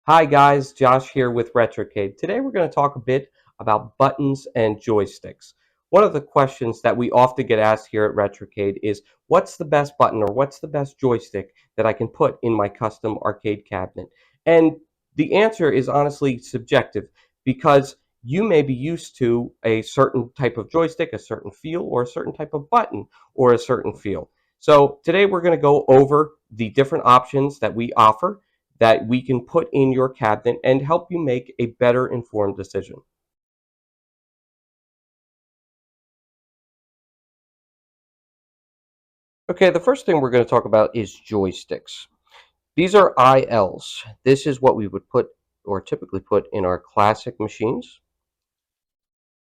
Hi guys, Josh here with Retro-Cade. Today we're going to talk a bit about buttons and joysticks. One of the questions that we often get asked here at Retro-Cade is, what's the best button or what's the best joystick that I can put in my custom arcade cabinet? And the answer is honestly subjective because you may be used to a certain type of joystick, a certain feel, or a certain type of button or a certain feel. So today we're going to go over the different options that we offer that we can put in your cabinet and help you make a better informed decision. Okay, the first thing we're going to talk about is joysticks. These are ILs. This is what we would put or typically put in our classic machines.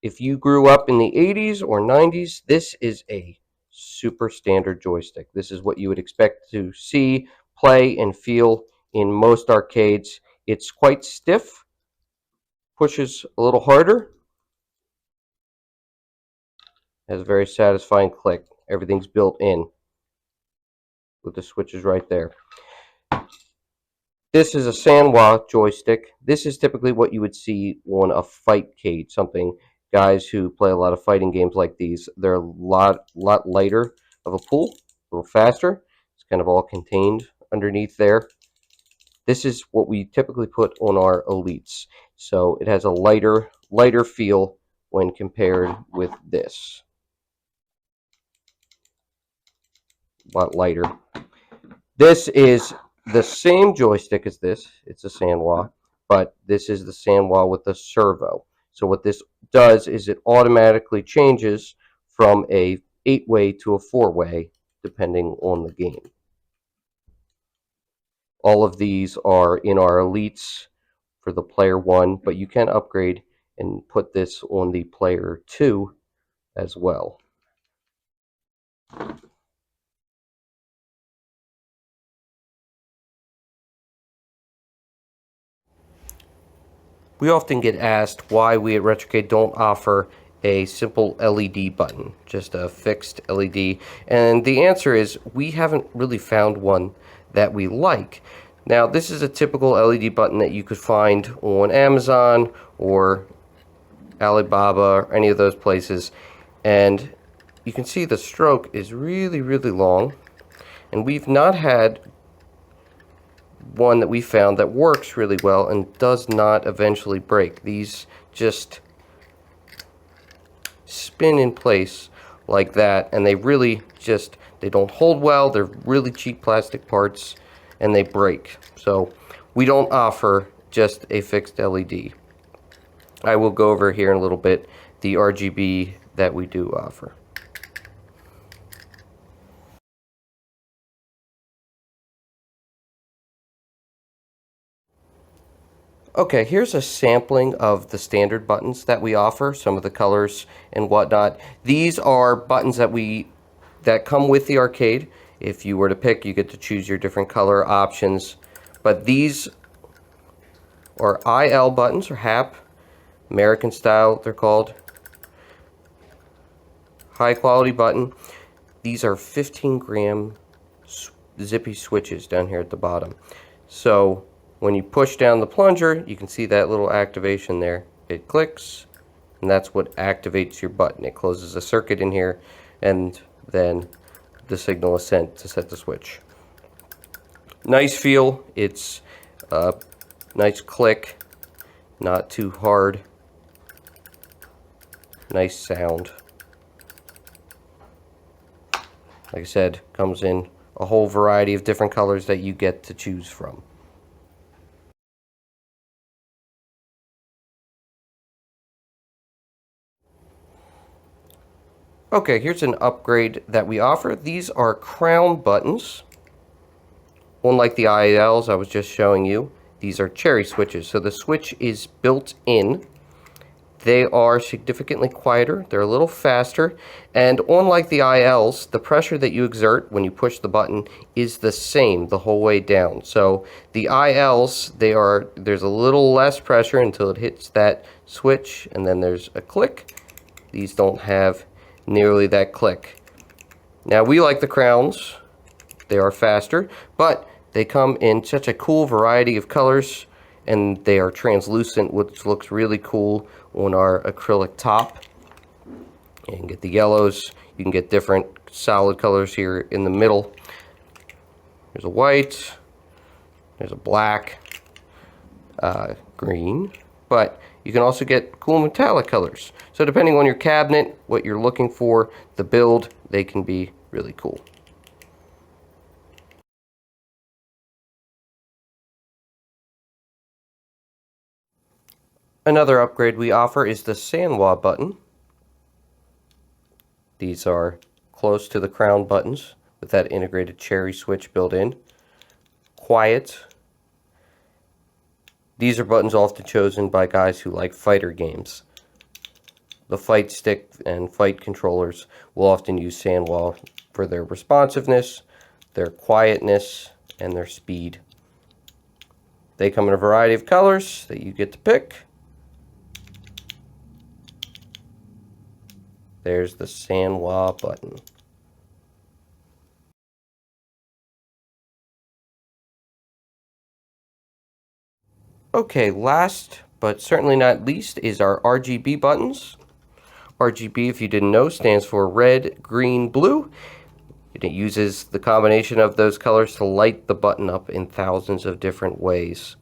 If you grew up in the 80s or 90s, this is a super standard joystick. This is what you would expect to see, play, and feel in most arcades. It's quite stiff, pushes a little harder, has a very satisfying click. Everything's built in with the switches right there. This is a Sanwa joystick. This is typically what you would see on a Fightcade, something guys who play a lot of fighting games like these. They're a lot lighter of a pull, a little faster. It's kind of all contained underneath there. This is what we typically put on our Elites. So it has a lighter feel when compared with this. A lot lighter. This is the same joystick as this. It's a Sanwa, but this is the Sanwa with the servo. So what this does is it automatically changes from a 8-way to a 4-way depending on the game. All of these are in our Elites for the player 1, but you can upgrade and put this on the player 2 as well. We often get asked why we at Retro-Cade don't offer a simple LED button, just a fixed LED, and the answer is we haven't really found one that we like. Now, this is a typical LED button that you could find on Amazon or Alibaba or any of those places, and you can see the stroke is really long, and we've not had one that we found that works really well and does not eventually break. These just spin in place like that, and they really just, they don't hold well. They're really cheap plastic parts and they break. So we don't offer just a fixed LED. I will go over here in a little bit the RGB that we do offer. Okay, here's a sampling of the standard buttons that we offer, some of the colors and whatnot. These are buttons that come with the arcade. If you were to pick, you get to choose your different color options. But these are IL buttons, or HAP, American style they're called. High quality button. These are 15-gram zippy switches down here at the bottom. So when you push down the plunger, you can see that little activation there. It clicks, and that's what activates your button. It closes a circuit in here, and then the signal is sent to set the switch. Nice feel. It's a nice click, not too hard. Nice sound. Like I said, comes in a whole variety of different colors that you get to choose from. Okay, here's an upgrade that we offer. These are crown buttons. Unlike the ILs I was just showing you, these are cherry switches. So the switch is built in. They are significantly quieter, they're a little faster, and unlike the ILs, the pressure that you exert when you push the button is the same the whole way down. So the ILs, there's a little less pressure until it hits that switch, and then there's a click. These don't have nearly that click. Now, we like the crowns. They are faster, but they come in such a cool variety of colors and they are translucent, which looks really cool on our acrylic top. You can get the yellows, you can get different solid colors here in the middle. There's a white, there's a black, green, but you can also get cool metallic colors. So depending on your cabinet, what you're looking for, the build, they can be really cool. Another upgrade we offer is the Sanwa button. These are close to the crown buttons with that integrated cherry switch built in. Quiet. These are buttons often chosen by guys who like fighter games. The fight stick and fight controllers will often use Sanwa for their responsiveness, their quietness, and their speed. They come in a variety of colors that you get to pick. There's the Sanwa button. Okay, last but certainly not least is our RGB buttons. RGB, if you didn't know, stands for red, green, blue. It uses the combination of those colors to light the button up in thousands of different ways.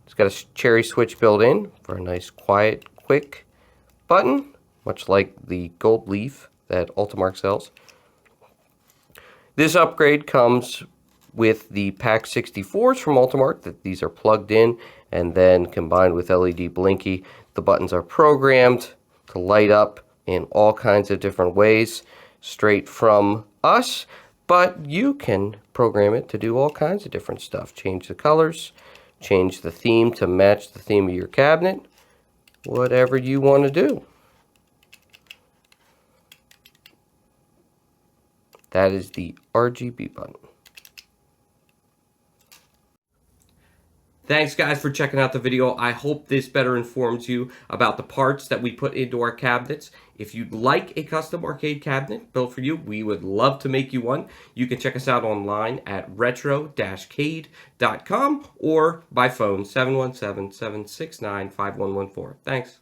It's got a cherry switch built in for a nice, quiet, quick button, much like the gold leaf that Ultimark sells. This upgrade comes with the Pack 64s from Ultimark, that these are plugged in, and then combined with LED Blinky, the buttons are programmed to light up in all kinds of different ways, straight from us, but you can program it to do all kinds of different stuff. Change the colors, change the theme to match the theme of your cabinet, whatever you want to do. That is the RGB button. Thanks guys for checking out the video. I hope this better informs you about the parts that we put into our cabinets. If you'd like a custom arcade cabinet built for you, we would love to make you one. You can check us out online at retro-cade.com or by phone 717-769-5114. Thanks.